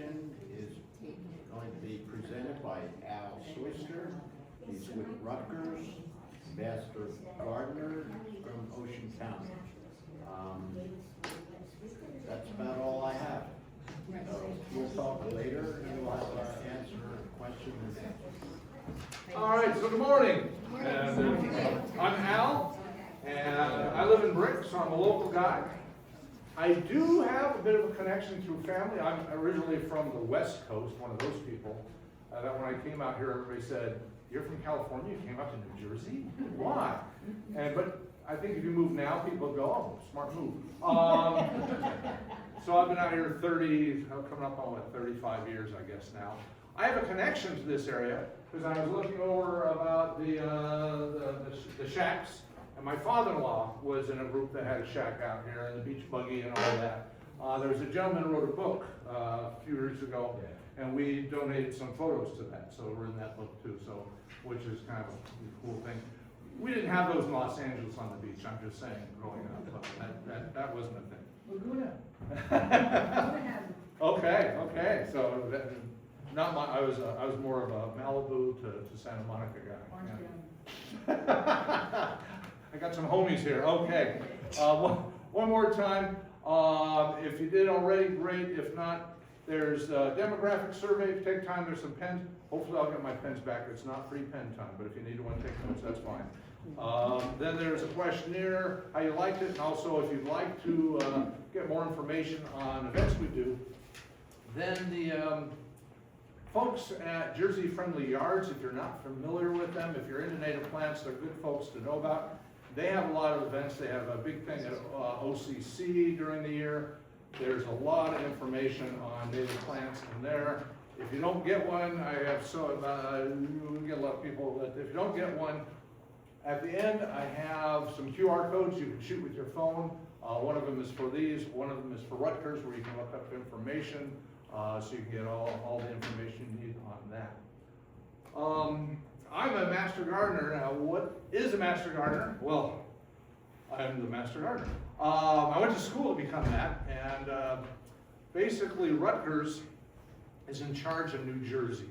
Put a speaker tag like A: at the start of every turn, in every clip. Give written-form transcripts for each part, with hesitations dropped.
A: presentation is going to be presented by Al Soyster. He's with Rutgers, Master Gardener from Ocean County. That's about all I have. So we'll talk later, and we'll have our answer questions.
B: All right, so good morning. And, I'm Al, and I live in Brick, so I'm a local guy. I do have a bit of a connection through family. I'm originally from the West Coast, one of those people. That when I came out here, everybody said, "You're from California, you came out to New Jersey? Why?" But I think if you move now, people go, "Oh, smart move." So I've been out here coming up on 35 years, I guess now. I have a connection to this area because I was looking over about the shacks, and my father-in-law was in a group that had a shack out here, and the beach buggy and all that. There was a gentleman who wrote a book a few years ago, and we donated some photos to that, so we're in that book too, so which is kind of a cool thing. We didn't have those in Los Angeles on the beach, I'm just saying, growing up, but that wasn't a thing.
C: Laguna.
B: Okay, so that, not my, I was more of a Malibu to Santa Monica guy. Yeah. I got some homies here. Okay, one more time. If you did already, great. If not, there's a demographic survey. If you take time, there's some pens. Hopefully I'll get my pens back. It's not free pen time, but if you need one, take notes, that's fine. Then there's a questionnaire, how you liked it, and also if you'd like to get more information on events we do, then the folks at Jersey Friendly Yards, if you're not familiar with them, if you're into native plants, they're good folks to know about. They have a lot of events. They have a big thing at OCC during the year. There's a lot of information on native plants in there. If you don't get one, we get a lot of people that if you don't get one, at the end I have some QR codes you can shoot with your phone. One of them is for these, one of them is for Rutgers, where you can look up information, so you can get all the information you need on that. I'm a master gardener. Now, what is a master gardener? Well, I'm the master gardener. I went to school to become that, and basically Rutgers is in charge of New Jersey.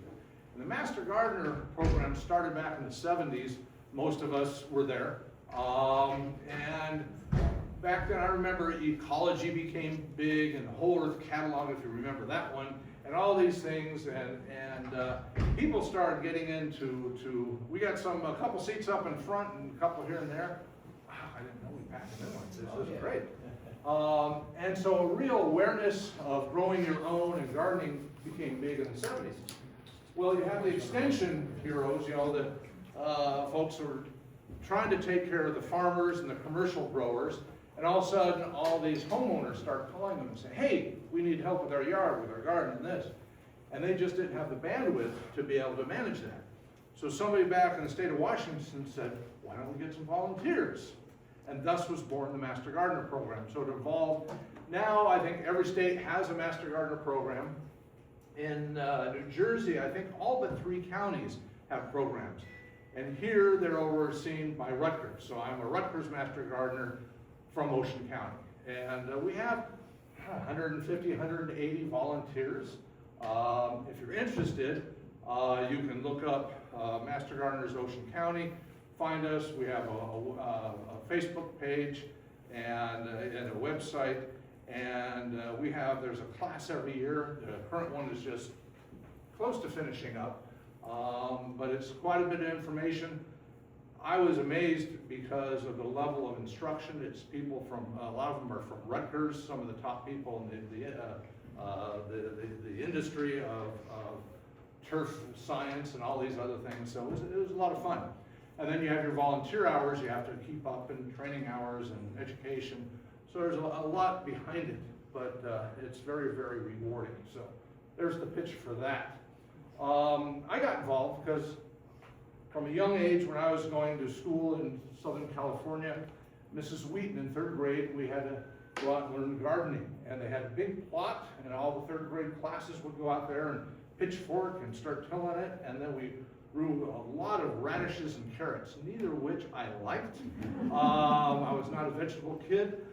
B: And the Master Gardener program started back in the 70s. Most of us were there. And back then I remember ecology became big, and the Whole Earth Catalog, if you remember that one, and all these things, and people started getting into, we got a couple seats up in front and a couple here and there. Wow, I didn't know we packed them in like this. This is great. And so a real awareness of growing your own and gardening became big in the 70s. Well, you have the extension bureaus, the folks who are trying to take care of the farmers and the commercial growers, and all of a sudden all these homeowners start calling them and saying, "Hey, we need help with our yard, with our garden and this." And they just didn't have the bandwidth to be able to manage that. So somebody back in the state of Washington said, "Why don't we get some volunteers?" And thus was born the Master Gardener program. So it evolved. Now I think every state has a Master Gardener program. In New Jersey, I think all but 3 counties have programs. And here they're overseen by Rutgers. So I'm a Rutgers Master Gardener from Ocean County. And we have 150, 180 volunteers. If you're interested, you can look up Master Gardeners Ocean County. Find us. We have a Facebook page and a website, and there's a class every year. The current one is just close to finishing up, but it's quite a bit of information. I was amazed because of the level of instruction. It's people from, a lot of them are from Rutgers, some of the top people in the industry of turf science and all these other things. So it was a lot of fun. And then you have your volunteer hours you have to keep up, and training hours and education. So there's a lot behind it, but it's very, very rewarding. So there's the pitch for that. I got involved because from a young age, when I was going to school in Southern California, Mrs. Wheaton in 3rd grade, we had to go out and learn gardening. And they had a big plot, and all the 3rd grade classes would go out there and pitchfork and start tilling it, and then we grew a lot of radishes and carrots, neither of which I liked. I was not a vegetable kid,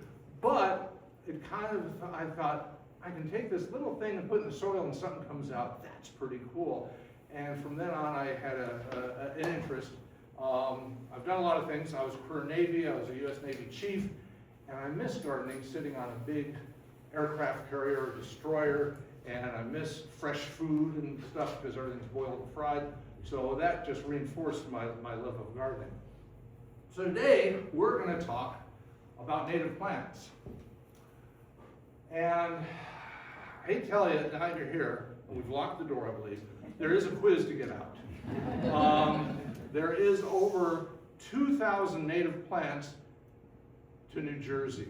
B: but it kind of, I thought, I can take this little thing and put it in the soil and something comes out. That's pretty cool. And from then on, I had an interest. I've done a lot of things. I was a career Navy, I was a US Navy chief, and I miss gardening, sitting on a big aircraft carrier or destroyer, and I miss fresh food and stuff because everything's boiled and fried. So that just reinforced my love of gardening. So today, we're going to talk about native plants. And I hate to tell you, now you're here, and we've locked the door, I believe, there is a quiz to get out. There is over 2,000 native plants to New Jersey.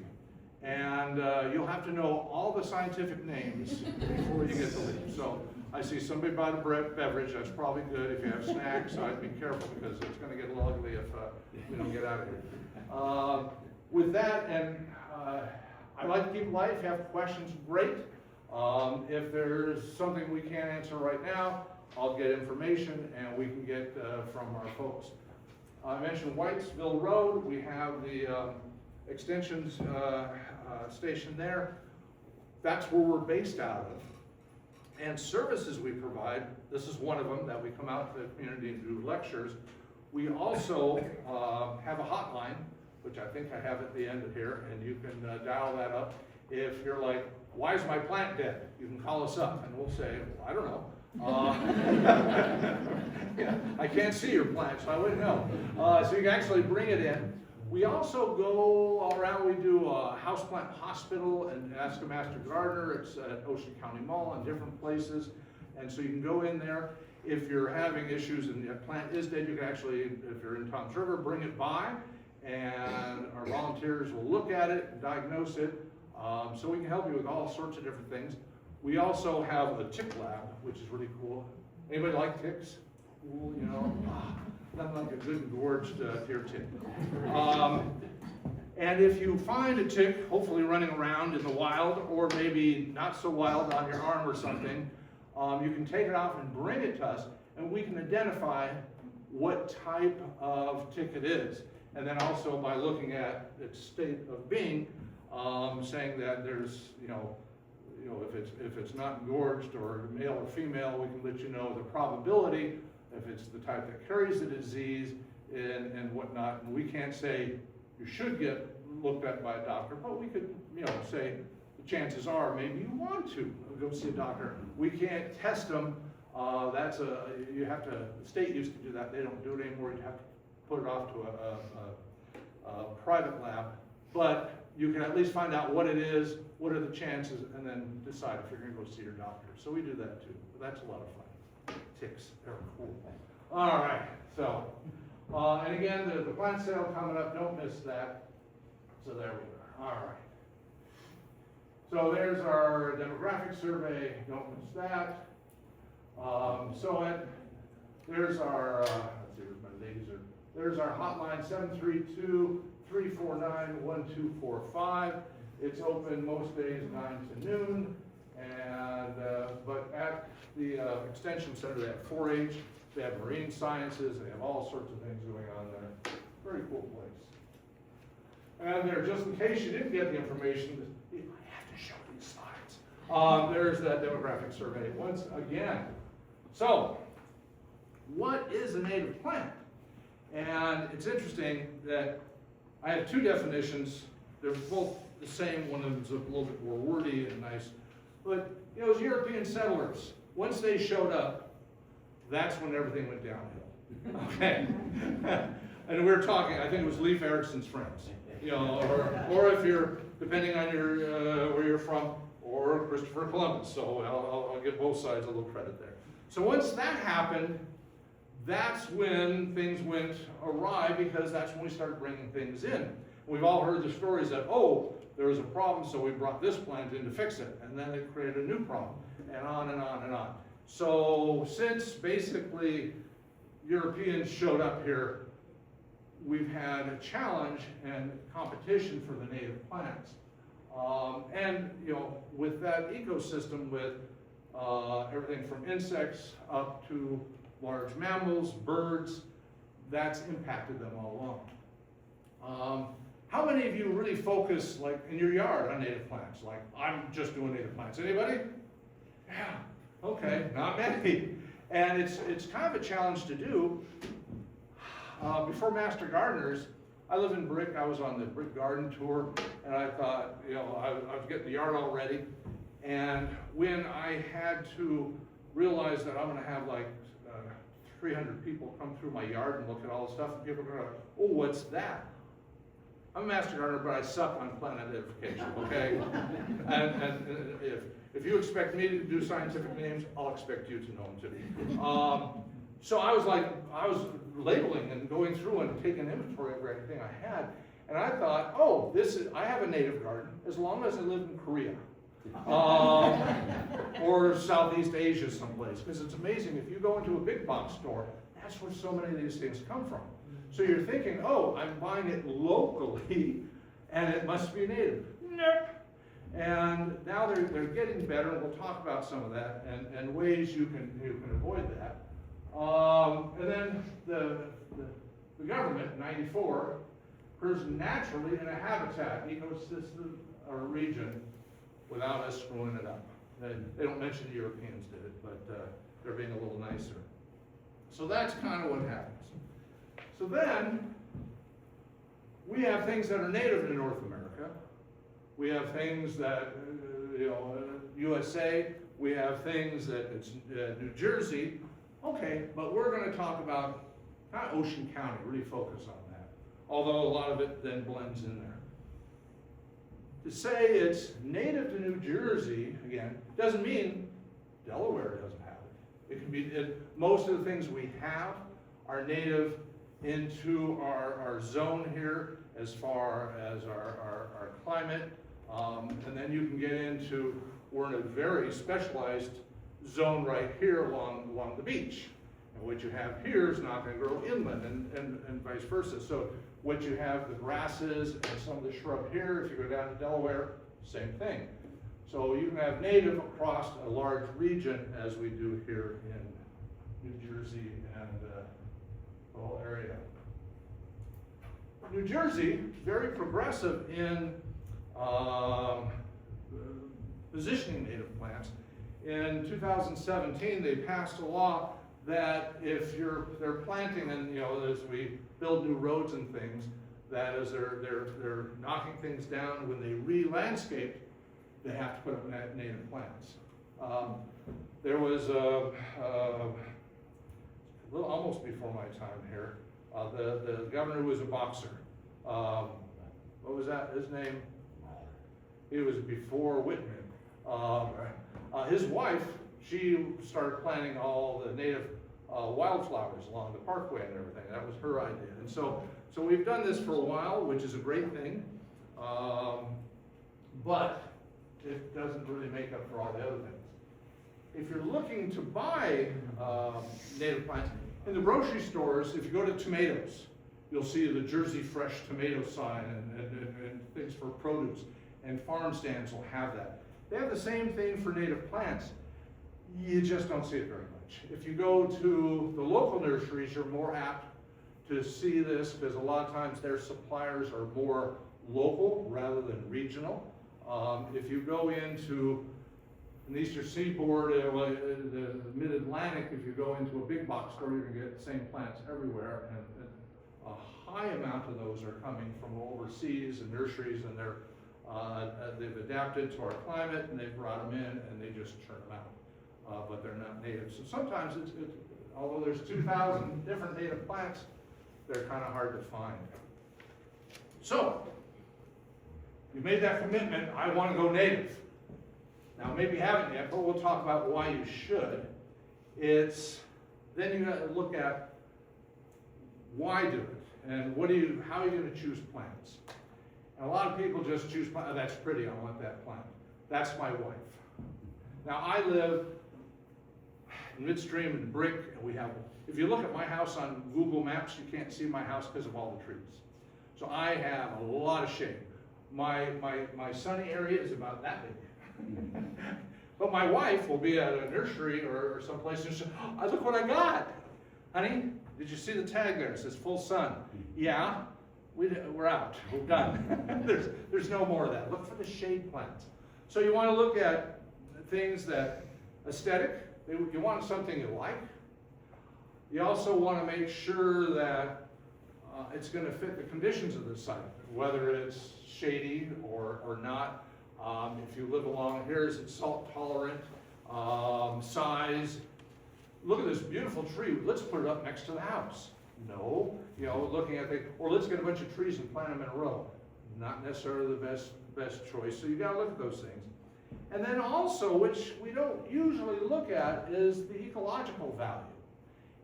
B: And you'll have to know all the scientific names before you get to leave. So I see somebody bought a beverage, that's probably good. If you have snacks, I'd be careful because it's going to get a little ugly if we don't get out of here. With that, and I like to keep light. If you have questions, great. If there's something we can't answer right now, I'll get information and we can get from our folks. I mentioned Whitesville Road. We have the extensions station there. That's where we're based out of. And services we provide, this is one of them that we come out to the community and do lectures. We also have a hotline, which I think I have at the end of here, and you can dial that up. If you're like, why is my plant dead? You can call us up and we'll say, well, I don't know. Yeah, I can't see your plant, so I wouldn't know. So you can actually bring it in. We also go all around, we do a houseplant hospital and Ask a Master Gardener. It's at Ocean County Mall and different places. And so you can go in there. If you're having issues and your plant is dead, you can actually, if you're in Toms River, bring it by and our volunteers will look at it and diagnose it. So we can help you with all sorts of different things. We also have a tick lab, which is really cool. Anybody like ticks? Cool, you know, nothing like a good gorged deer tick. And if you find a tick, hopefully running around in the wild, or maybe not so wild on your arm or something, you can take it off and bring it to us, and we can identify what type of tick it is. And then also by looking at its state of being, saying that there's, if it's not gorged or male or female, we can let you know the probability, if it's the type that carries the disease and whatnot. And we can't say you should get looked at by a doctor, but we could, say the chances are maybe you want to go see a doctor. We can't test them. You have to, the state used to do that. They don't do it anymore. You have to put it off to a private lab. But you can at least find out what it is, what are the chances, and then decide if you're going to go see your doctor. So we do that too. But that's a lot of fun. Ticks, they're cool. All right, so, and again, the plant sale coming up, don't miss that. So there we are. All right. So there's our demographic survey, don't miss that. There's our, let's see, where's my laser? There's our hotline, 732-349-1245. It's open most days 9 to noon, and but at the extension center they have 4-H, they have marine sciences, they have all sorts of things going on there. Very cool place. And there, just in case you didn't get the information, I have to show these slides. There's that demographic survey once again. So, what is a native plant? And it's interesting that I have two definitions. They're both the same. One of them's a little bit more wordy and nice. But, as European settlers, once they showed up, that's when everything went downhill. Okay? And we were talking, I think it was Leif Erikson's friends. Or if you're, depending on where you're from, or Christopher Columbus. So I'll give both sides a little credit there. So once that happened, that's when things went awry, because that's when we started bringing things in. We've all heard the stories that, there was a problem, so we brought this plant in to fix it, and then it created a new problem, and on and on and on. So since basically Europeans showed up here, we've had a challenge and competition for the native plants. And with that ecosystem, with everything from insects up to large mammals, birds, that's impacted them all along. How many of you really focus, like, in your yard on native plants? Like, I'm just doing native plants. Anybody? Yeah, okay, not many. And it's kind of a challenge to do. Before Master Gardeners, I live in Brick. I was on the Brick Garden tour, and I thought, you know, I was getting the yard all ready. And when I had to realize that I'm going to have like 300 people come through my yard and look at all the stuff, and people are going to, oh, what's that? I'm a master gardener, but I suck on plant identification, okay? and if you expect me to do scientific names, I'll expect you to know them too. So I was labeling and going through and taking inventory of everything I had, and I thought, oh, I have a native garden as long as I live in Korea. Or Southeast Asia someplace, because it's amazing, if you go into a big box store, that's where so many of these things come from. So you're thinking, oh, I'm buying it locally, and it must be native. Nope. And now they're getting better, and we'll talk about some of that, and ways you can avoid that. And then the government, in '94, occurs naturally in a habitat, ecosystem, or region, without us screwing it up. They don't mention the Europeans did it, but they're being a little nicer. So that's kind of what happens. So then, we have things that are native to North America. We have things that, USA. We have things that it's New Jersey. Okay, but we're going to talk about not Ocean County, really focus on that. Although a lot of it then blends in there. To say it's native to New Jersey, again, doesn't mean Delaware doesn't have it. It can be, most of the things we have are native into our zone here as far as our climate. And then you can get into, we're in a very specialized zone right here along the beach. And what you have here is not going to grow inland and vice versa. So what you have, the grasses and some of the shrub here, if you go down to Delaware, same thing. So you can have native across a large region as we do here in New Jersey and the whole area. New Jersey, very progressive in positioning native plants. In 2017, they passed a law that if they're planting and, as we build new roads and things, that as they're knocking things down, when they re-landscape, they have to put up native plants. There was a little almost before my time here, the governor was a boxer. What was that, his name? He was before Whitman. His wife, she started planting all the native wildflowers along the parkway and everything. That was her idea. And so we've done this for a while, which is a great thing. But it doesn't really make up for all the other things. If you're looking to buy native plants, in the grocery stores, if you go to tomatoes, you'll see the Jersey Fresh tomato sign and things for produce. And farm stands will have that. They have the same thing for native plants. You just don't see it very much. If you go to the local nurseries, you're more apt to see this because a lot of times their suppliers are more local rather than regional. If you go into the Eastern Seaboard, the Mid-Atlantic, if you go into a big box store, you're going to get the same plants everywhere. And a high amount of those are coming from overseas and nurseries, and they've adapted to our climate, and they've brought them in, and they just churn them out. But they're not native. So sometimes although there's 2,000 different native plants, they're kind of hard to find. So, you made that commitment, I want to go native. Now, maybe you haven't yet, but we'll talk about why you should. Then you got to look at why do it, and how are you going to choose plants? And a lot of people just choose plants. Oh, that's pretty, I want that plant. That's my wife. Now, I live in midstream in Brick, and if you look at my house on Google Maps, you can't see my house because of all the trees. So I have a lot of shade. My sunny area is about that big. But my wife will be at a nursery or someplace and she'll, oh, look what I got. Honey, did you see the tag there? It says full sun. Yeah. we're out, we're done. There's no more of that. Look for the shade plants. So you want to look at things that aesthetic, you want something you like. You also want to make sure that it's going to fit the conditions of the site, whether it's shady or not. If you live along here, is it salt tolerant? Size. Look at this beautiful tree. Let's put it up next to the house. No, looking at or let's get a bunch of trees and plant them in a row. Not necessarily the best choice. So you got to look at those things. And then also, which we don't usually look at, is the ecological value.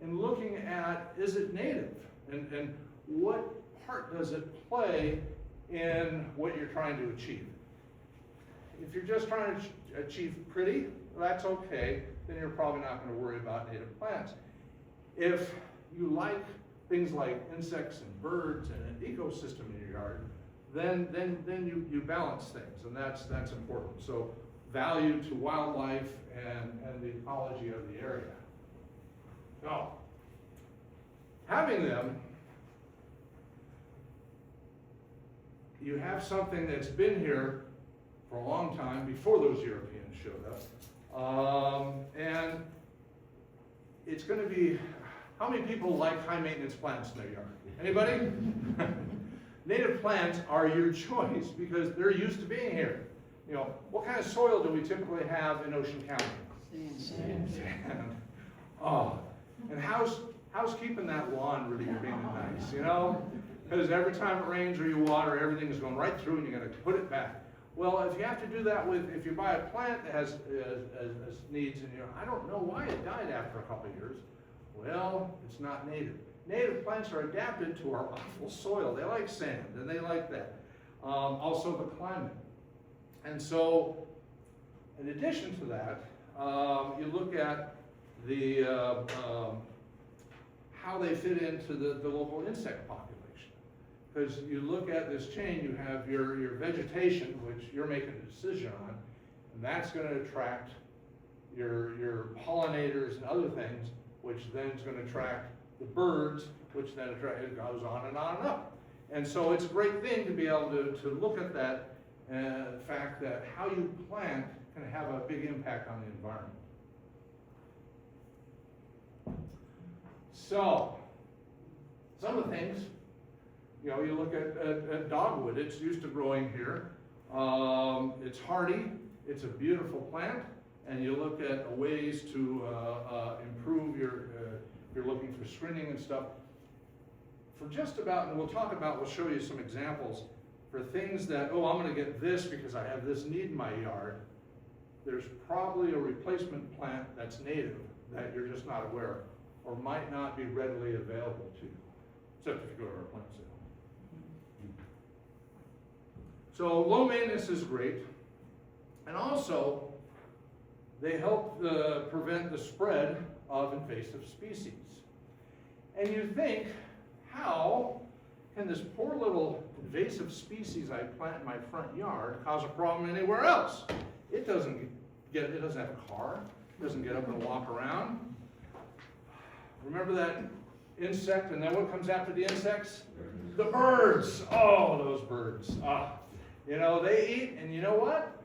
B: In looking at, is it native? And what part does it play in what you're trying to achieve? If you're just trying to achieve pretty, that's okay. Then you're probably not going to worry about native plants. If you like things like insects and birds and an ecosystem in your yard, then you balance things, and that's important. So value to wildlife and the ecology of the area. So having them, you have something that's been here for a long time before those Europeans showed up. And it's going to be, how many people like high maintenance plants in their yard? Anybody? Native plants are your choice because they're used to being here. What kind of soil do we typically have in Ocean County? Sand. Oh, and how's keeping that lawn really green and nice, Because every time it rains or you water, everything is going right through and you got to put it back. Well, if you have to do that if you buy a plant that has needs, and I don't know why it died after a couple of years. Well, it's not native. Native plants are adapted to our awful soil. They like sand, and they like that. Also the climate. And so, in addition to that, you look at the how they fit into the local insect population. Because you look at this chain, you have your vegetation, which you're making a decision on, and that's going to attract your pollinators and other things, which then is going to attract the birds, which then it goes on and on and up. And so it's a great thing to be able to look at that fact that how you plant can have a big impact on the environment. So, some of the things, you look at dogwood. It's used to growing here. It's hardy. It's a beautiful plant. And you look at ways to improve you're looking for screening and stuff. For just about, and we'll show you some examples for things that, I'm going to get this because I have this need in my yard. There's probably a replacement plant that's native that you're just not aware of or might not be readily available to you, except if you go to our plant sale. So low maintenance is great. And also, they help prevent the spread of invasive species. And you think, how can this poor little invasive species I plant in my front yard cause a problem anywhere else? It doesn't have a car, it doesn't get up and walk around. Remember that insect, and then what comes after the insects? The birds. Oh, those birds. They eat, and you know what?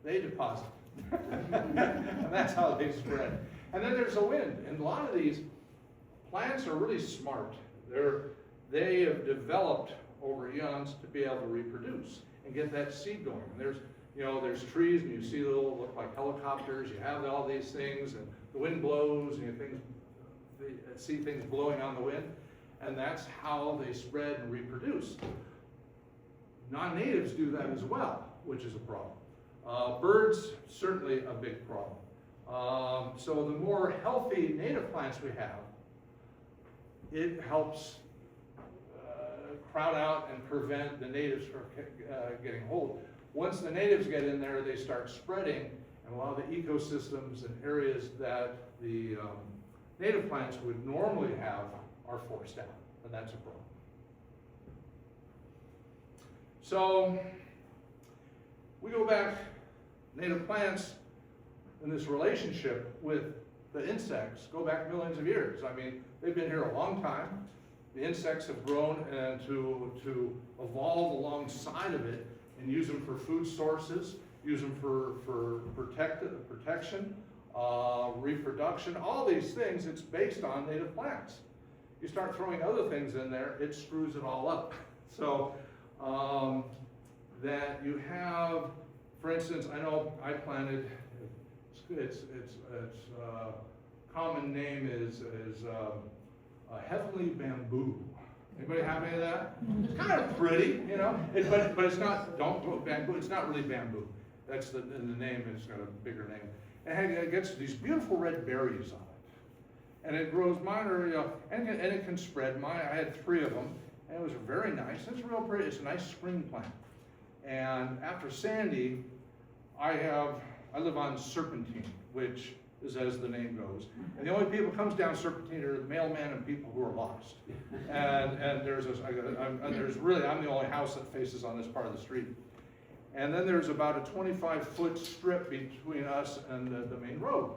B: They deposit. And that's how they spread. And then there's the wind. And a lot of these plants are really smart. They have developed over eons to be able to reproduce and get that seed going. And there's trees, and you see little look like helicopters. You have all these things, and the wind blows, and you see things blowing on the wind, and that's how they spread and reproduce. Non-natives do that as well, which is a problem. Birds, certainly a big problem. So the more healthy native plants we have, it helps crowd out and prevent the natives from getting hold. Once the natives get in there, they start spreading, and a lot of the ecosystems and areas that the native plants would normally have are forced out, and that's a problem. So we go back, native plants in this relationship with the insects go back millions of years. I mean, they've been here a long time. the insects have grown and to evolve alongside of it and use them for food sources, use them for protection, reproduction, all these things. It's based on native plants. You start throwing other things in there, it screws it all up. So that you have, for instance, I know I planted, its common name is heavenly bamboo. Anybody have any of that? It's kind of pretty, you know, but it's not, don't go bamboo, it's not really bamboo. That's the name, it's got a bigger name. And it gets these beautiful red berries on it. And it grows minor, you know, and it can spread. I had 3 of them, and it was very nice. It's real pretty, it's a nice spring plant. And after Sandy, I live on Serpentine, which is as the name goes. And the only people who comes down Serpentine are the mailman and people who are lost. And I'm the only house that faces on this part of the street. And then there's about a 25-foot strip between us and the main road.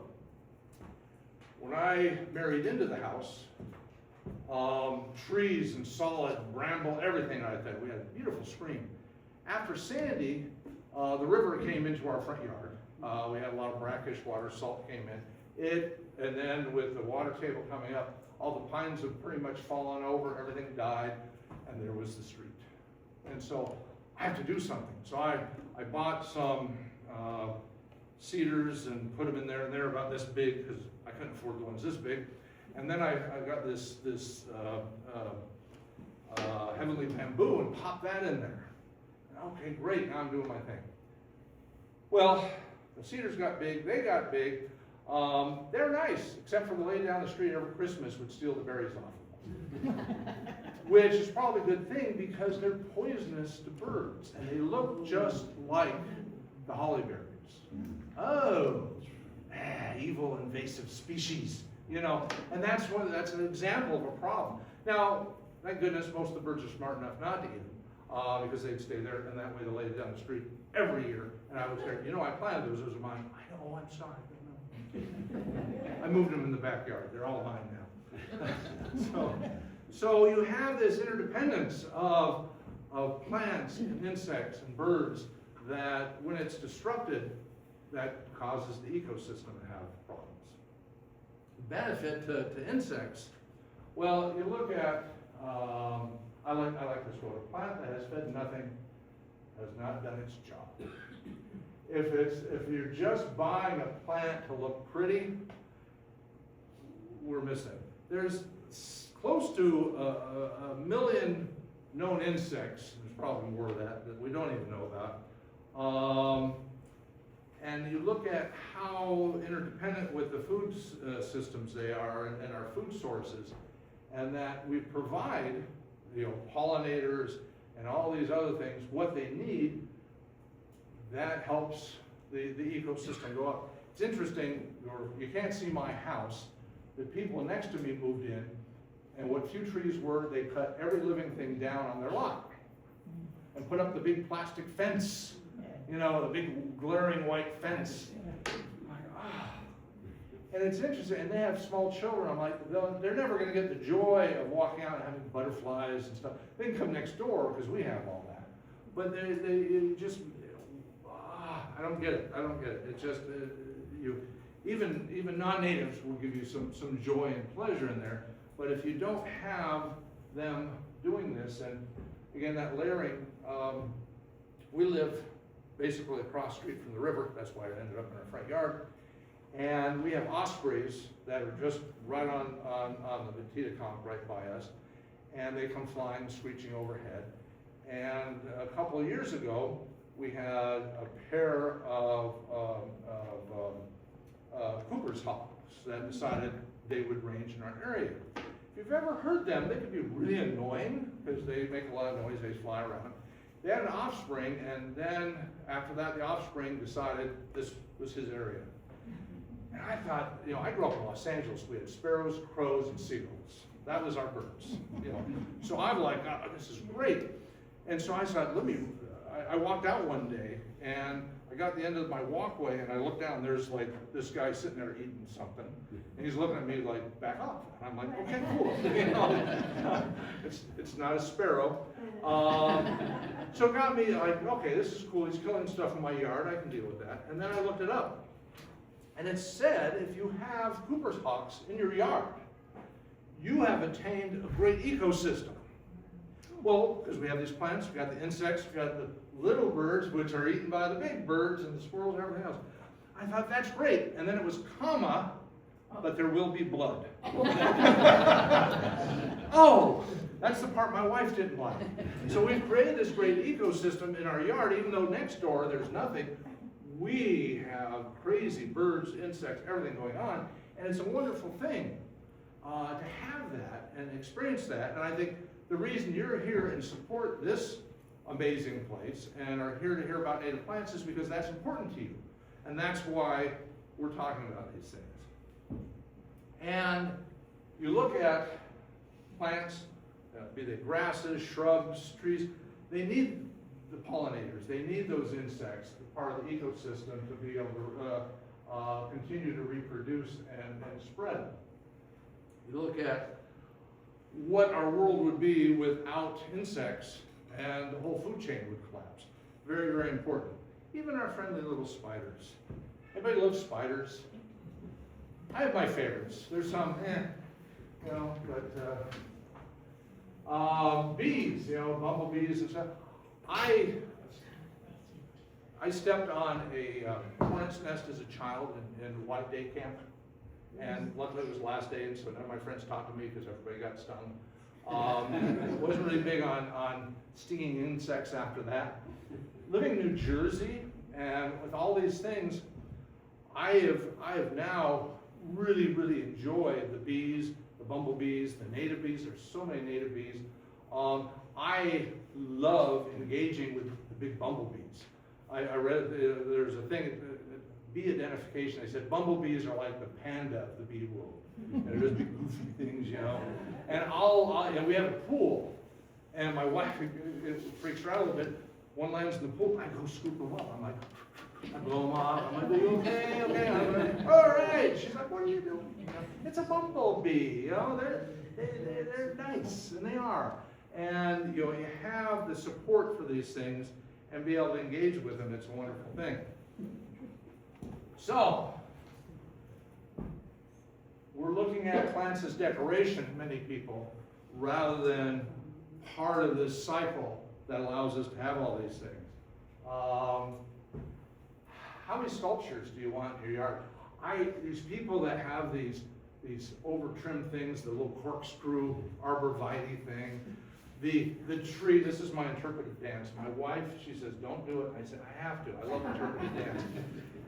B: When I married into the house, trees and solid bramble, everything like that. We had a beautiful stream. After Sandy, the river came into our front yard. We had a lot of brackish water, salt came in. And then with the water table coming up, all the pines have pretty much fallen over, everything died, and there was the street. And so I have to do something. So I bought some cedars and put them in there, and they're about this big because I couldn't afford the ones this big. And then I got this heavenly bamboo and popped that in there. Okay, great, now I'm doing my thing. Well, the cedars got big, they got big. They're nice, except for the lady down the street every Christmas would steal the berries off of them. Which is probably a good thing because they're poisonous to birds and they look just like the holly berries. Oh, evil invasive species, you know, and that's an example of a problem. Now, thank goodness most of the birds are smart enough not to eat them because they'd stay there, and that way the lady down the street every year, and I would say, you know, I planted those are mine. I know, I'm sorry, but no. I moved them in the backyard. They're all mine now. So you have this interdependence of plants and insects and birds that when it's disrupted, that causes the ecosystem to have problems. Benefit to insects, well, you look at, I like this one. A plant that has fed nothing has not done its job. If you're just buying a plant to look pretty, we're missing. There's close to a million known insects. There's probably more of that we don't even know about. And you look at how interdependent with the food systems they are and our food sources, and that we provide, you know, pollinators and all these other things, what they need, that helps the ecosystem go up. It's interesting, you can't see my house, the people next to me moved in, and what few trees were, they cut every living thing down on their lot and put up the big plastic fence, you know, the big glaring white fence. I'm like, ah. And it's interesting, and they have small children. I'm like, they're never going to get the joy of walking out and having butterflies and stuff. They can come next door because we have all that. But they just, I don't get it. I don't get it. It's just, even non-natives will give you some joy and pleasure in there. But if you don't have them doing this, and again, that layering, we live basically across the street from the river. That's why it ended up in our front yard. And we have ospreys that are just right on the Titaconk right by us. And they come flying, screeching overhead. And a couple of years ago, we had a pair of Cooper's hawks that decided they would range in our area. If you've ever heard them, they can be really annoying because they make a lot of noise, they fly around. They had an offspring, and then after that, the offspring decided this was his area. And I thought, you know, I grew up in Los Angeles. We had sparrows, crows, and seagulls. That was our birds, you know. So I'm like, oh, this is great. And so I thought, I walked out one day, and I got to the end of my walkway and I looked down, and there's like this guy sitting there eating something, and he's looking at me like, back off. And I'm like, okay, cool. You know, it's not a sparrow. So it got me like, okay, this is cool. He's killing stuff in my yard. I can deal with that. And then I looked it up, and it said if you have Cooper's hawks in your yard, you have attained a great ecosystem. Well, because we have these plants, we've got the insects, we've got the little birds, which are eaten by the big birds, and the squirrels and everything else. I thought, that's great. And then it was comma, but there will be blood. Oh, that's the part my wife didn't like. So we've created this great ecosystem in our yard, even though next door there's nothing. We have crazy birds, insects, everything going on, and it's a wonderful thing to have that and experience that. And I think the reason you're here and support this amazing place and are here to hear about native plants is because that's important to you. And that's why we're talking about these things. And you look at plants, be they grasses, shrubs, trees, they need the pollinators. They need those insects, part of the ecosystem, to be able to continue to reproduce and spread. You look at what our world would be without insects, and the whole food chain would collapse. Very, very important. Even our friendly little spiders. Anybody loves spiders? I have my favorites. There's some, you know, but bees, you know, bumblebees and stuff. I stepped on a hornet's nest as a child in White Day Camp. And luckily it was the last day, and so none of my friends talked to me because everybody got stung. Wasn't really big on stinging insects after that. Living in New Jersey, and with all these things, I have now really, really enjoyed the bees, the bumblebees, the native bees. There's so many native bees. I love engaging with the big bumblebees. I read there's a thing, bee identification. They said bumblebees are like the panda of the bee world. And they're just big goofy things, you know. And and we have a pool, and my wife it freaks her out a little bit. One lands in the pool, I go scoop them up. I'm like, I blow them off. I'm like, are you okay? Okay. I'm like, all right. She's like, what are you doing? You know, it's a bumblebee. You know, they're nice, and they are. And you know, you have the support for these things and be able to engage with them. It's a wonderful thing. So, we're looking at plants as decoration, many people, rather than part of this cycle that allows us to have all these things. How many sculptures do you want in your yard? These people that have these over-trimmed things, the little corkscrew arborvitae thing, the tree, this is my interpretive dance. My wife, she says, don't do it. And I said, I have to. I love interpretive dance.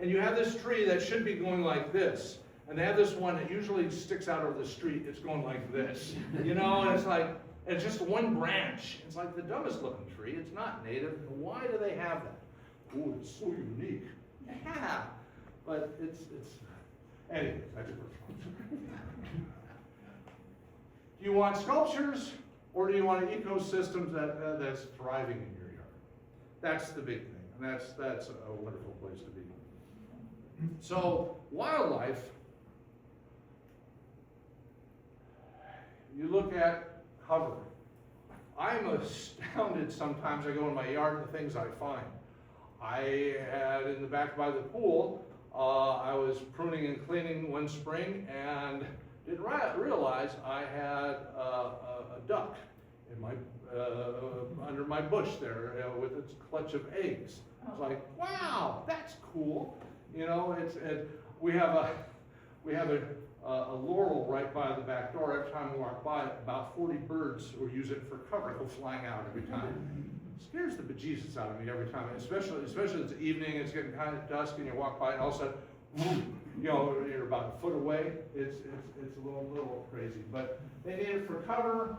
B: And you have this tree that should be going like this. And they have this one that usually sticks out over the street. It's going like this. You know, and it's like, it's just one branch. It's like the dumbest looking tree. It's not native. Why do they have that? Oh, it's so unique. Yeah. But it's anyway, that's personal. Do you want sculptures? Or do you want an ecosystem that's thriving in your yard? That's the big thing, and that's a wonderful place to be. So wildlife, you look at cover. I'm astounded sometimes. I go in my yard and the things I find. I had in the back by the pool, I was pruning and cleaning one spring and didn't realize I had a duck in my under my bush there, you know, with its clutch of eggs. It's like, wow, that's cool. You know, we have a laurel right by the back door. Every time we walk by it, about 40 birds will use it for cover. Go flying out every time. It scares the bejesus out of me every time, especially it's evening. It's getting kind of dusk, and you walk by, and all of a sudden, boom, you know, you're about a foot away. It's a little crazy, but they need it for cover.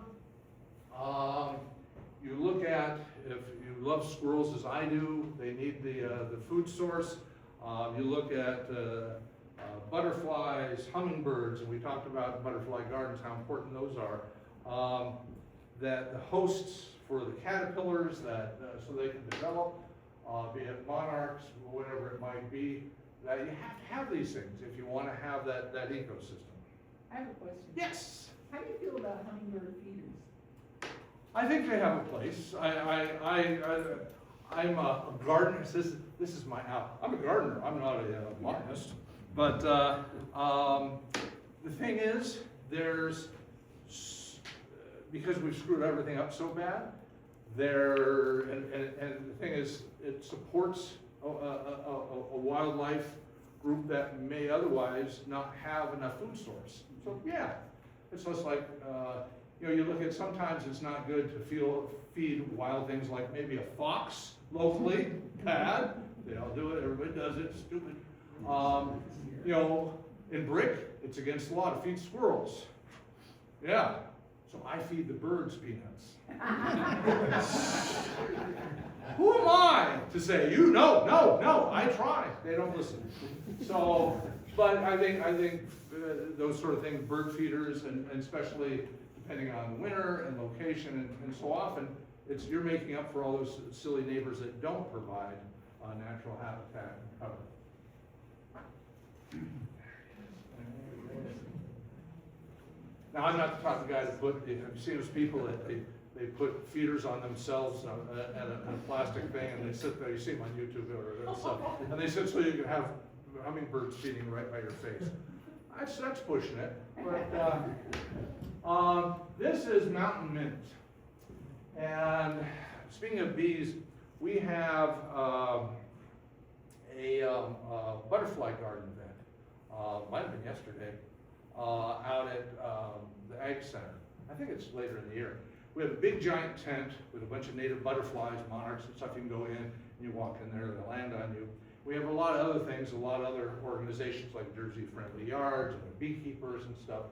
B: You look at, if you love squirrels as I do, they need the food source. You look at butterflies, hummingbirds, and we talked about butterfly gardens, how important those are. That the hosts for the caterpillars, that so they can develop. be it monarchs, whatever it might be, that you have to have these things if you want to have that ecosystem.
C: I have a question.
B: Yes.
C: How do you feel about hummingbird feeders?
B: I think they have a place. I'm a gardener. This is my house. I'm a gardener. I'm not a botanist. But the thing is, because we've screwed everything up so bad, and the thing is, it supports a wildlife group that may otherwise not have enough food source. So yeah, it's just like, you look at, sometimes it's not good to feed wild things like maybe a fox locally, bad. They all do it, everybody does it, stupid. In Brick, it's against the law to feed squirrels. Yeah, so I feed the birds peanuts. Who am I to say, no, I try. They don't listen. So, but I think those sort of things, bird feeders, and especially depending on winter and location, and so often, you're making up for all those silly neighbors that don't provide natural habitat and cover. Now, I'm not the type of guy to have you seen those people that they put feeders on themselves and a plastic thing, and they sit there, you see them on YouTube or stuff, and they sit so you can have hummingbirds feeding right by your face. That's pushing it. But this is mountain mint. And speaking of bees, we have a butterfly garden event. Might have been yesterday, out at the Ag Center. I think it's later in the year. We have a big giant tent with a bunch of native butterflies, monarchs and stuff. You can go in, and you walk in there, they'll land on you. We have a lot of other things, a lot of other organizations like Jersey Friendly Yards and beekeepers and stuff.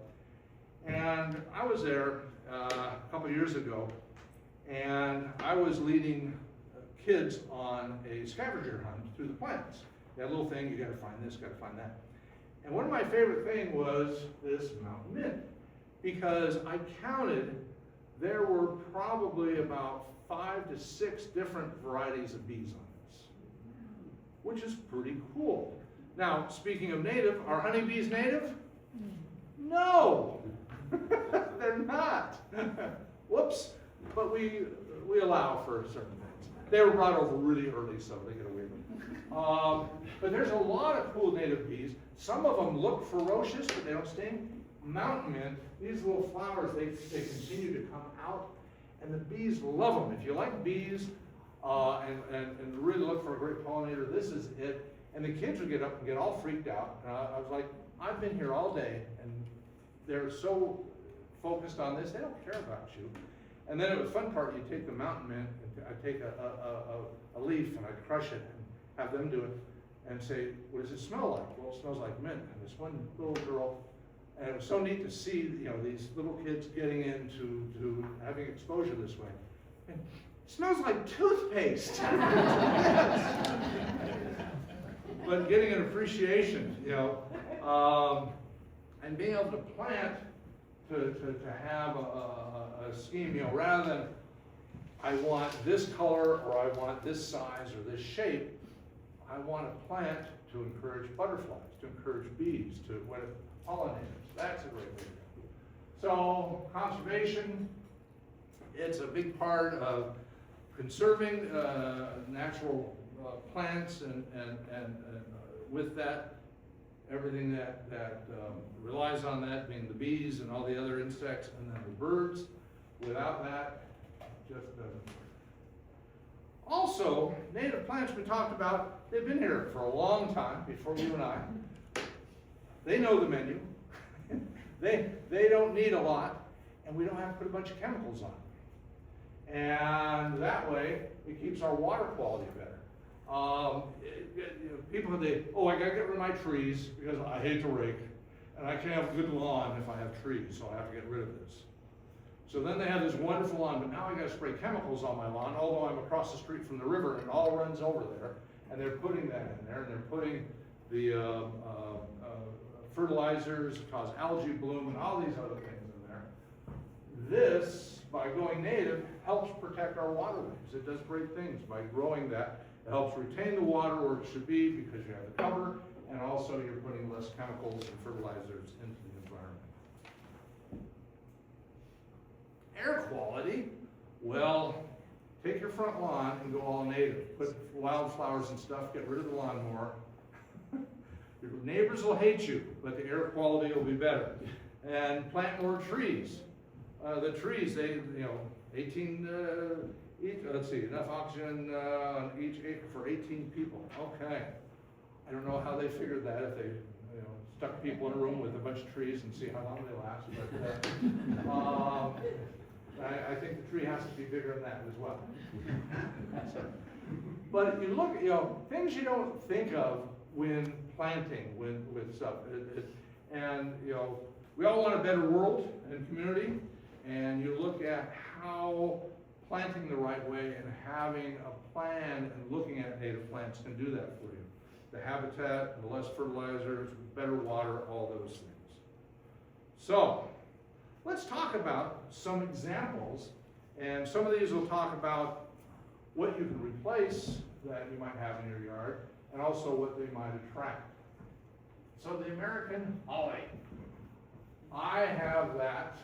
B: And I was there a couple of years ago, and I was leading kids on a scavenger hunt through the plants. That little thing, you gotta find this, gotta find that. And one of my favorite things was this mountain mint, because I counted, there were probably about 5 to 6 different varieties of bees on this, which is pretty cool. Now, speaking of native, are honeybees native? No, they're not. Whoops, but we allow for certain things. They were brought over really early, so they get away with them. But there's a lot of cool native bees. Some of them look ferocious, but they don't sting. Mountain mint, these little flowers, they continue to come out, and the bees love them. If you like bees and really look for a great pollinator, this is it. And the kids would get up and get all freaked out. And I was like, I've been here all day, and they're so focused on this, they don't care about you. And then the fun part, you take the mountain mint, and I take a leaf and I crush it and have them do it and say, what does it smell like? Well, it smells like mint. And this one little girl, and it was so neat to see, these little kids getting into having exposure this way. And it smells like toothpaste. But getting an appreciation, and being able to plant to have a scheme, rather than I want this color or I want this size or this shape, I want to plant to encourage butterflies, to encourage bees, to pollinators. That's a great way to go. So conservation, it's a big part of conserving natural plants and with that, everything that relies on that, being the bees and all the other insects and then the birds. Without that, it just doesn't work. Also, native plants we talked about, they've been here for a long time, before you and I. They know the menu. They don't need a lot, and we don't have to put a bunch of chemicals on them. And that way, it keeps our water quality better. People, I gotta get rid of my trees because I hate to rake, and I can't have a good lawn if I have trees, so I have to get rid of this. So then they have this wonderful lawn, but now I gotta spray chemicals on my lawn, although I'm across the street from the river and it all runs over there, and they're putting that in there, and they're putting the fertilizers that cause algae bloom and all these other things in there. This, by going native, helps protect our waterways. It does great things by growing that It helps retain the water where it should be because you have the cover, and also you're putting less chemicals and fertilizers into the environment. Air quality, well, take your front lawn and go all native. Put wildflowers and stuff, get rid of the lawnmower. Your neighbors will hate you, but the air quality will be better. And plant more trees. The trees, they, 18, let's see, enough oxygen on each acre for 18 people. Okay. I don't know how they figured that, if they, stuck people in a room with a bunch of trees and see how long they last. But I think the tree has to be bigger than that as well. But you look, things you don't think of when planting, with stuff. And, we all want a better world and community, and you look at how planting the right way and having a plan and looking at native plants can do that for you. The habitat, the less fertilizers, better water, all those things. So, let's talk about some examples, and some of these will talk about what you can replace that you might have in your yard, and also what they might attract. So the American holly. I have that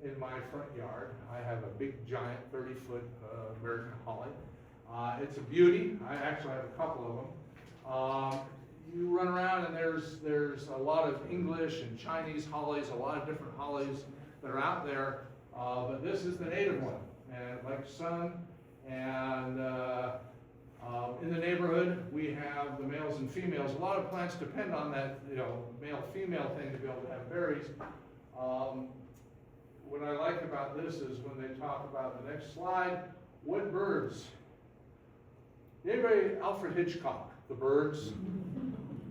B: in my front yard. I have a big, giant, 30-foot American holly. It's a beauty. I actually have a couple of them. You run around and there's a lot of English and Chinese hollies, a lot of different hollies that are out there, but this is the native one, and it likes sun. And in the neighborhood, we have the males and females. A lot of plants depend on that, male-female thing to be able to have berries. What I like about this is when they talk about the next slide, what birds? Anybody, Alfred Hitchcock, The Birds?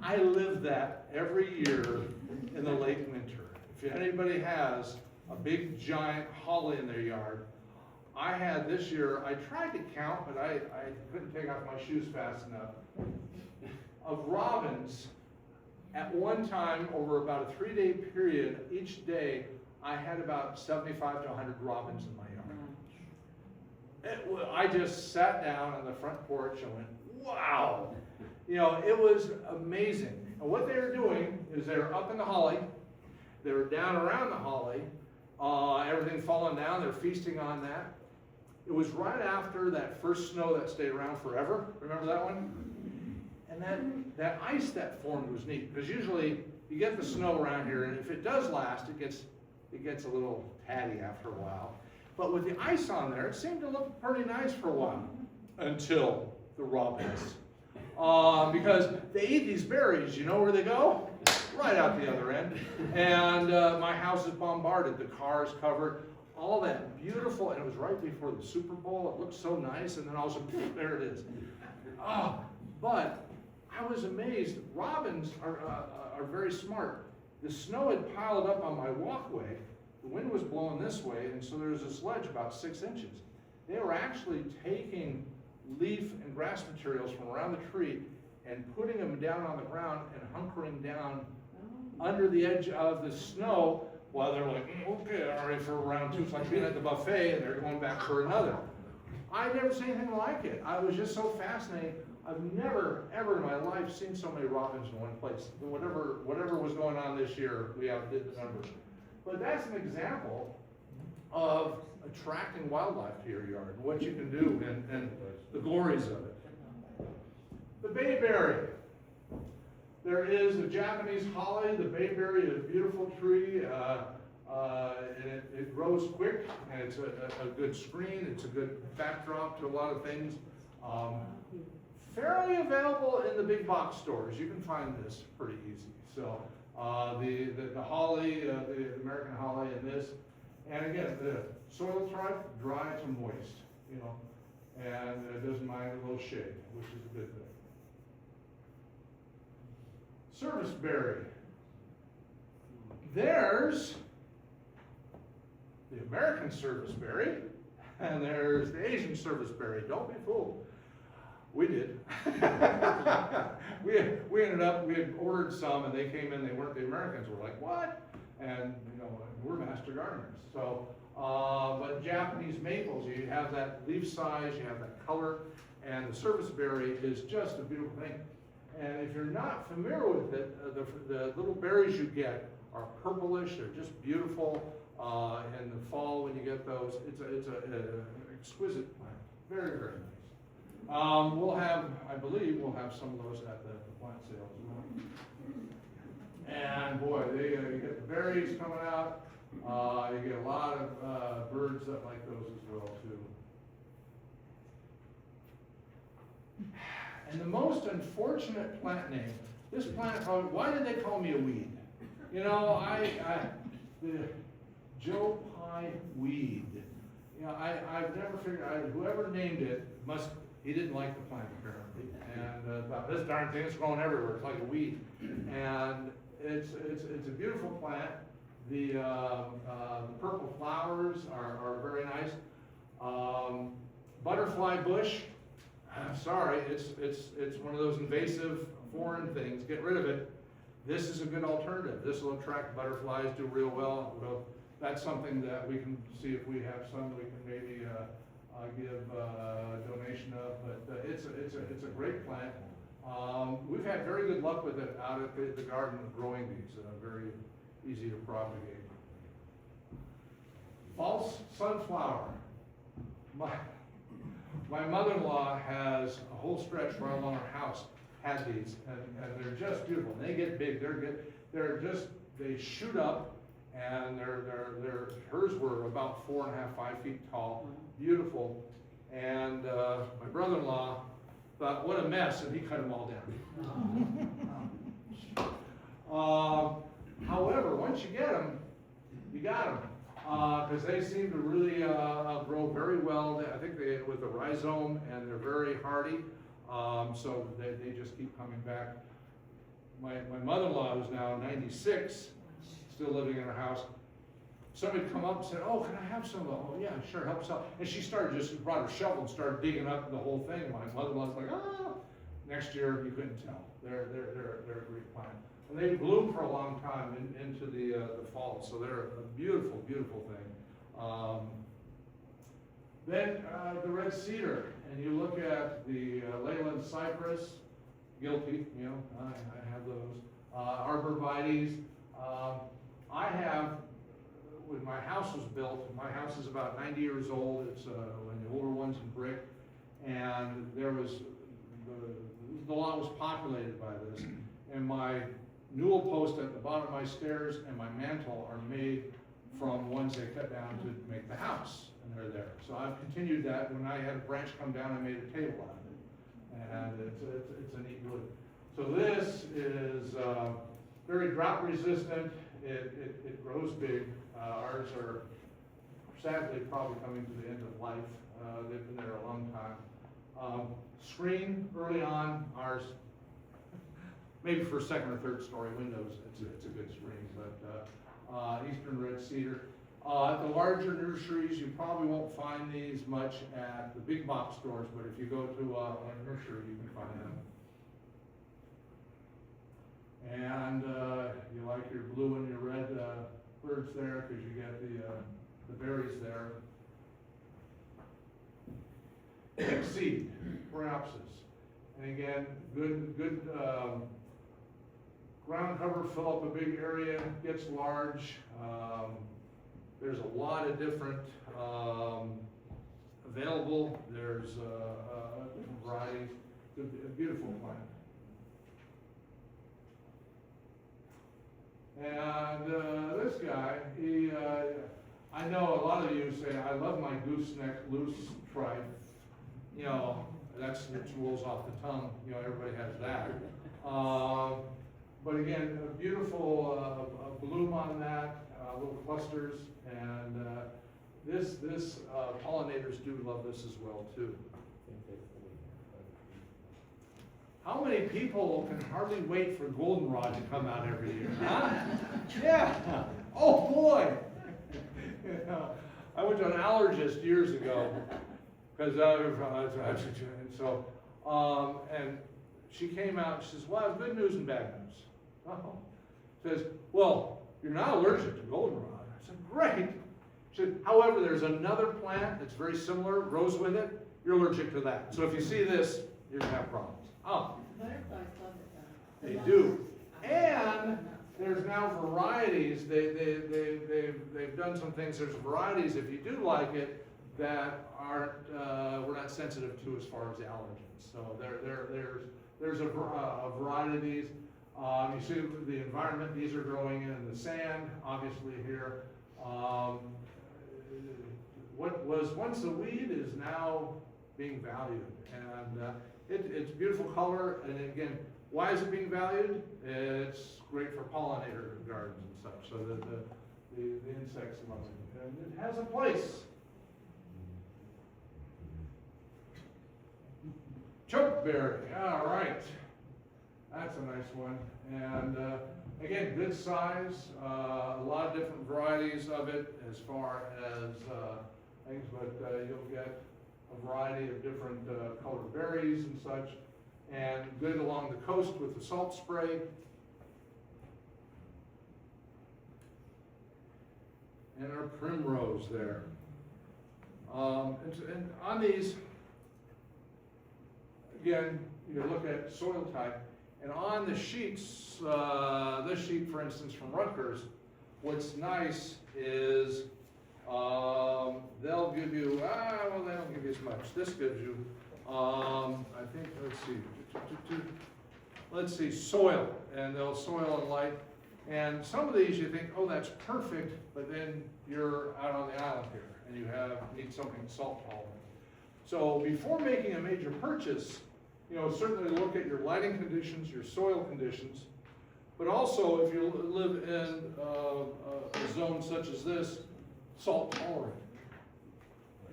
B: I live that every year in the late winter. If anybody has a big giant holly in their yard, I had this year, I tried to count, but I couldn't take off my shoes fast enough, of robins. At one time, over about a 3-day period, each day, I had about 75 to 100 robins in my yard. I just sat down on the front porch and went, wow. It was amazing. And what they were doing is they were up in the holly, they were down around the holly, everything falling down, they're feasting on that. It was right after that first snow that stayed around forever. Remember that one? And that ice that formed was neat, because usually you get the snow around here, and if it does last, it gets a little tatty after a while. But with the ice on there, it seemed to look pretty nice for a while, until the robins. Because they eat these berries, you know where they go? Right out the other end. And my house is bombarded, the car is covered, all that beautiful, and it was right before the Super Bowl. It looked so nice, and then all of a sudden, there it is. But I was amazed. Robins are very smart. The snow had piled up on my walkway. The wind was blowing this way, and so there was this ledge about 6 inches. They were actually taking leaf and grass materials from around the tree and putting them down on the ground and hunkering down under the edge of the snow while they're like, okay, I'm ready for round 2. It's like being at the buffet and they're going back for another. I'd never seen anything like it. I was just so fascinated. I've never, ever in my life seen so many robins in one place. Whatever was going on this year, we outdid the numbers. But that's an example of attracting wildlife to your yard and what you can do and the glories of it. The bayberry. There is a Japanese holly. The bayberry is a beautiful tree. And it grows quick, and it's a good screen. It's a good backdrop to a lot of things. Fairly available in the big box stores. You can find this pretty easy. So the holly, the American holly, and this, and again, the soil type, dry to moist, and it doesn't mind a little shade, which is a good thing. Serviceberry. There's the American serviceberry, and there's the Asian serviceberry. Don't be fooled. We did. we ended up, we had ordered some, and they came in, they weren't the Americans. We're like, what? And, we're master gardeners. So But Japanese maples, you have that leaf size, you have that color, and the service berry is just a beautiful thing. And if you're not familiar with it, the little berries you get are purplish, they're just beautiful. In the fall when you get those, it's an exquisite plant, very, very nice. We'll have, I believe, we'll have some of those at the plant sale as well. And boy, you get the berries coming out. You get a lot of birds that like those as well too. And the most unfortunate plant name, this plant, why did they call me a weed? You know, the Joe Pye weed. You know, I've never figured out, whoever named it he didn't like the plant apparently. And thought, this darn thing is growing everywhere, it's like a weed. And it's a beautiful plant. The purple flowers are very nice. Butterfly bush, I'm sorry, it's one of those invasive foreign things. Get rid of it. This is a good alternative. This will attract butterflies, do real well. That's something that we can see if we have some we can maybe give a donation of. But it's a great plant. We've had very good luck with it out at the garden growing these. Very easy to propagate. False sunflower. My mother-in-law has a whole stretch right along her house had these, and they're just beautiful. And they get big. They're good. They shoot up, and hers were about 4.5, 5 feet tall, beautiful. And my brother-in-law thought, what a mess, and he cut them all down. However, once you get them, you got them, because they seem to really grow very well. I think they with the rhizome, and they're very hardy, so they just keep coming back. My mother-in-law, who's now 96, still living in her house, somebody would come up and said, oh, can I have some of them? Oh, yeah, sure, help us out. And she just brought her shovel and started digging up the whole thing. My mother-in-law's like, ah. Next year, you couldn't tell. They're a great plant. And they bloom for a long time into the fall, so they're a beautiful, beautiful thing. Then the red cedar, and you look at the Leyland cypress, guilty, you know, I have those. Arborvitaes. I have, when my house was built, my house is about 90 years old. It's one of the older ones in brick, and there was the lot was populated by this, and my newel post at the bottom of my stairs and my mantle are made from ones they cut down to make the house, and they're there. So I've continued that. When I had a branch come down, I made a table out of it, and it's a neat wood. So this is very drought resistant. It grows big. Ours are sadly probably coming to the end of life. They've been there a long time. Screen early on, ours, maybe for second or third story windows, it's a good screen, but eastern red cedar. At the larger nurseries, you probably won't find these much at the big box stores, but if you go to a nursery, you can find them. And you like your blue and your red birds there because you get the berries there. Exceed, Bryopsis. And again, good ground cover, fill up a big area, gets large. There's a lot of different available. There's different varieties. It's a beautiful plant. And this guy, I know a lot of you say, I love my gooseneck loose tripe. You know, that rolls off the tongue. You know, everybody has that. But again, a beautiful bloom on that, little clusters, and this pollinators do love this as well too. How many people can hardly wait for goldenrod to come out every year? Huh? Yeah. Oh boy. I went to an allergist years ago because and she came out and she says, well, I have good news and bad news. Oh. Says, well, you're not allergic to goldenrod. I said, great. However, there's another plant that's very similar, grows with it, you're allergic to that. So if you see this, you're gonna have problems. Oh,
C: Butterflies love it though.
B: they do. And there's now varieties, they've done some things, there's varieties, if you do like it, that aren't, we're not sensitive to as far as the allergens. So there's a variety of these. You see the environment these are growing in the sand, obviously here. What was once a weed is now being valued. And it's beautiful color, and again, why is it being valued? It's great for pollinator gardens and such, so that the insects love it. And it has a place. Chokeberry, all right. That's a nice one. And again, good size, a lot of different varieties of it as far as things, but you'll get a variety of different colored berries and such, and good along the coast with the salt spray. And our primrose there. And on these, again, you look at soil type, and on the sheets, this sheet, for instance, from Rutgers, what's nice is they'll give you, well, they don't give you as much. This gives you, I think, let's see, soil, and they'll soil and light. And some of these you think, oh, that's perfect, but then you're out on the island here, and you need something salt tolerant. So before making a major purchase, certainly look at your lighting conditions, your soil conditions, but also if you live in a zone such as this, salt tolerant.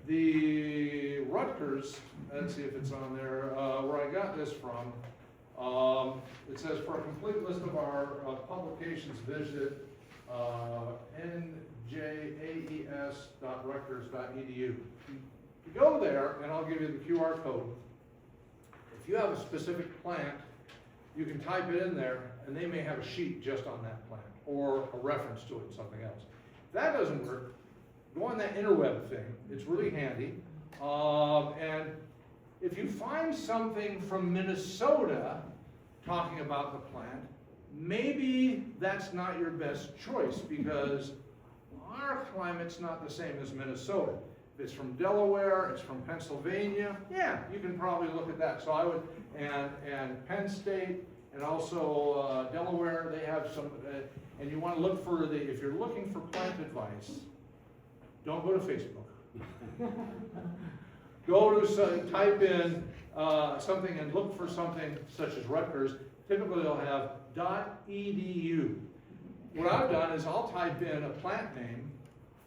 B: The Rutgers, let's see if it's on there, where I got this from, it says for a complete list of our publications, visit njaes.rutgers.edu. You go there, and I'll give you the QR code. If you have a specific plant, you can type it in there, and they may have a sheet just on that plant, or a reference to it, something else. If that doesn't work, go on that interweb thing. It's really handy. And if you find something from Minnesota talking about the plant, maybe that's not your best choice, because our climate's not the same as Minnesota. If it's from Delaware, it's from Pennsylvania, yeah, you can probably look at that. So I would, and Penn State, and also Delaware, they have some, and you want to look for if you're looking for plant advice, don't go to Facebook. Go to, type in something and look for something such as Rutgers. Typically they'll have .edu. What I've done is I'll type in a plant name,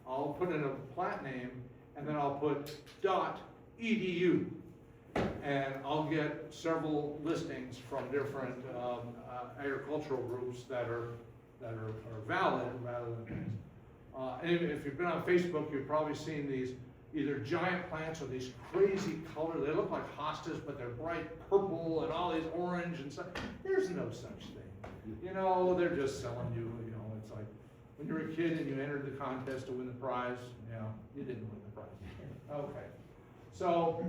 B: I'll put in a plant name, and then I'll put .edu. And I'll get several listings from different agricultural groups that are valid rather than things. And if you've been on Facebook, you've probably seen these either giant plants or these crazy colors. They look like hostas, but they're bright purple and all these orange and stuff. There's no such thing. They're just selling you, it's like when you were a kid and you entered the contest to win the prize, you didn't win the prize. Okay. So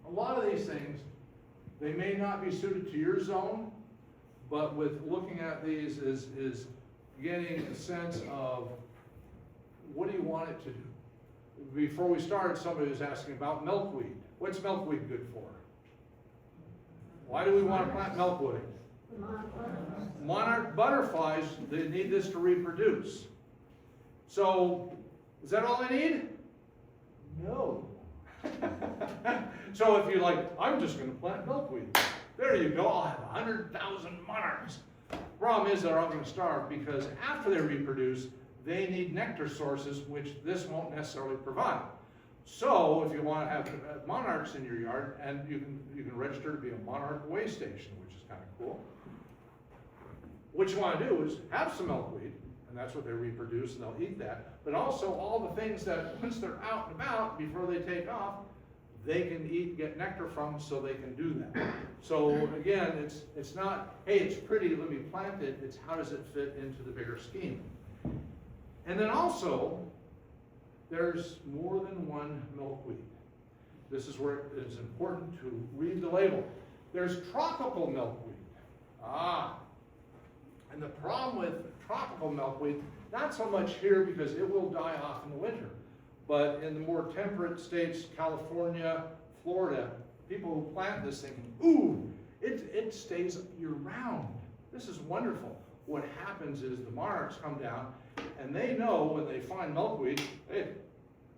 B: a lot of these things, they may not be suited to your zone, but with looking at these is getting a sense of what do you want it to do. Before we started, somebody was asking about milkweed. What's milkweed good for? Why do we want to plant milkweed? Monarch butterflies, they need this to reproduce. So, is that all they need? No. So if you're like, I'm just going to plant milkweed. There you go, I'll have 100,000 monarchs. Problem is they're all going to starve, because after they reproduce, they need nectar sources, which this won't necessarily provide. So if you want to have monarchs in your yard, and you can register to be a monarch way station, which is kind of cool. What you want to do is have some milkweed, and that's what they reproduce, and they'll eat that. But also all the things that once they're out and about, before they take off, they can eat, get nectar from, so they can do that. So again, it's not, hey, it's pretty, let me plant it. It's how does it fit into the bigger scheme. And then also, there's more than one milkweed. This is where it is important to read the label. There's tropical milkweed. And the problem with tropical milkweed, not so much here because it will die off in the winter, but in the more temperate states, California, Florida, people who plant this thinking, ooh, it stays year-round. This is wonderful. What happens is the monarchs come down, and they know when they find milkweed, hey,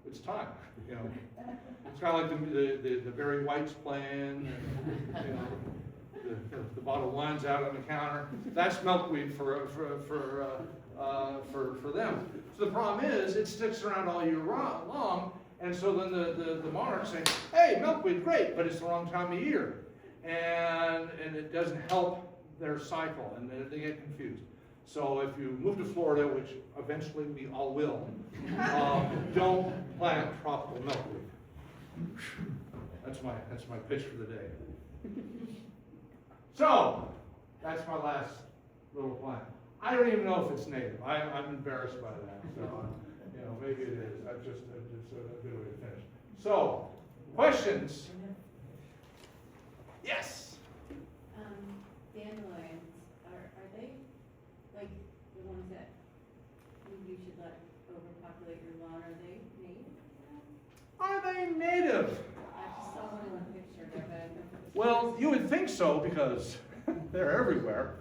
B: it's time. You know, it's kind of like the Barry White's playing, and, you know, the bottle of wine's out on the counter. That's milkweed for them. So the problem is, it sticks around all year long, and so then the monarchs say, hey, milkweed, great, but it's the wrong time of year. And it doesn't help their cycle, and they get confused. So if you move to Florida, which eventually we all will, don't plant tropical milkweed. That's my pitch for the day. So that's my last little plant. I don't even know if it's native. I'm embarrassed by that. So you know, maybe it is. That's just a good way to finish. So questions? Yes.
C: Dandelions, are they like the ones that you should let overpopulate your lawn? Are they native?
B: Are they native?
C: I just saw one in a picture there, but I don't know if it's.
B: Well, you would think so because they're everywhere.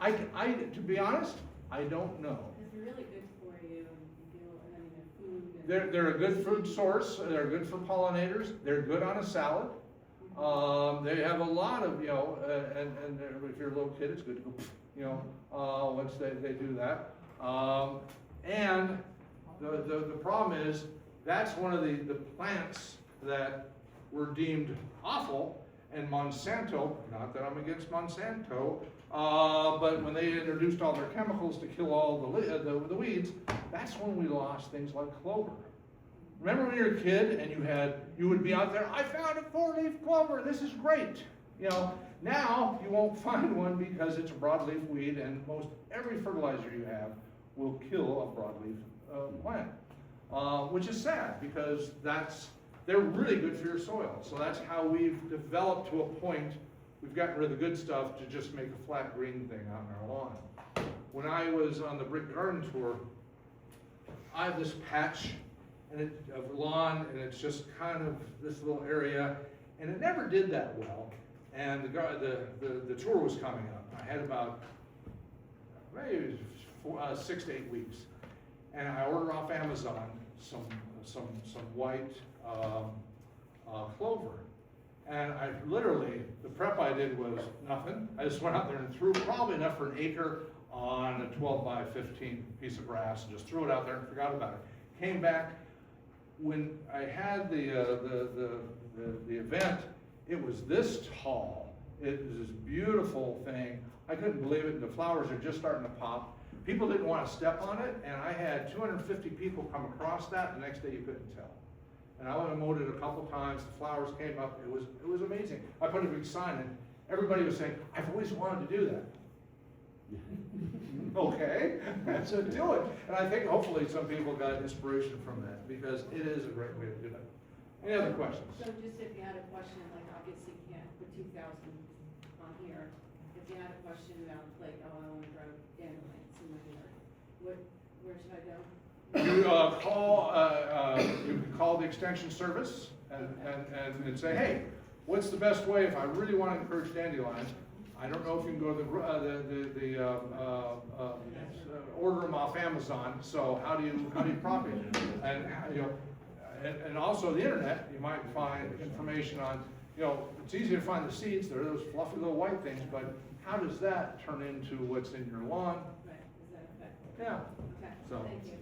B: To be honest, I don't know.
C: Because they're really good for you, and you feel, I mean, they're food. And
B: They're a good food source. They're good for pollinators. They're good on a salad. They have a lot of, you know, and if you're a little kid, it's good to go, you know, once they do that. And the problem is, that's one of the plants that were deemed awful, and Monsanto, not that I'm against Monsanto, but when they introduced all their chemicals to kill all the weeds, that's when we lost things like clover. Remember when you were a kid and you would be out there, I found a 4-leaf clover, this is great. You know, now you won't find one because it's a broadleaf weed, and most every fertilizer you have will kill a broadleaf plant, which is sad because they're really good for your soil. So that's how we've developed to a point, we've gotten rid of the good stuff to just make a flat green thing out in our lawn. When I was on the Brick Garden Tour, I have this patch of lawn, and it's just kind of this little area, and it never did that well. And the tour was coming up. I had about maybe 6 to 8 weeks, and I ordered off Amazon some white clover, and I literally, the prep I did was nothing. I just went out there and threw probably enough for an acre on a 12 by 15 piece of grass, and just threw it out there and forgot about it. Came back. When I had the event, it was this tall. It was this beautiful thing. I couldn't believe it. The flowers are just starting to pop. People didn't want to step on it, and I had 250 people come across that. The next day, you couldn't tell. And I went and mowed it a couple times. The flowers came up. It was amazing. I put a big sign, and everybody was saying, "I've always wanted to do that." Okay, so do it. And I think hopefully some people got inspiration from that, because it is a great way to do it. Any other questions?
C: So just if you had a question, like obviously you can't put 2,000 on here. If you had a question about like, oh, I want to grow dandelions in my yard, where should I go?
B: You you can call the extension service and say, hey, what's the best way if I really want to encourage dandelions? I don't know if you can go to order them off Amazon. So how do you propagate it? And you know, and also the internet, you might find information on. You know, it's easy to find the seeds. They're those fluffy little white things, but how does that turn into what's in your lawn?
C: Right, is that effective?
B: Yeah.
C: Okay,
B: So.
C: thank you.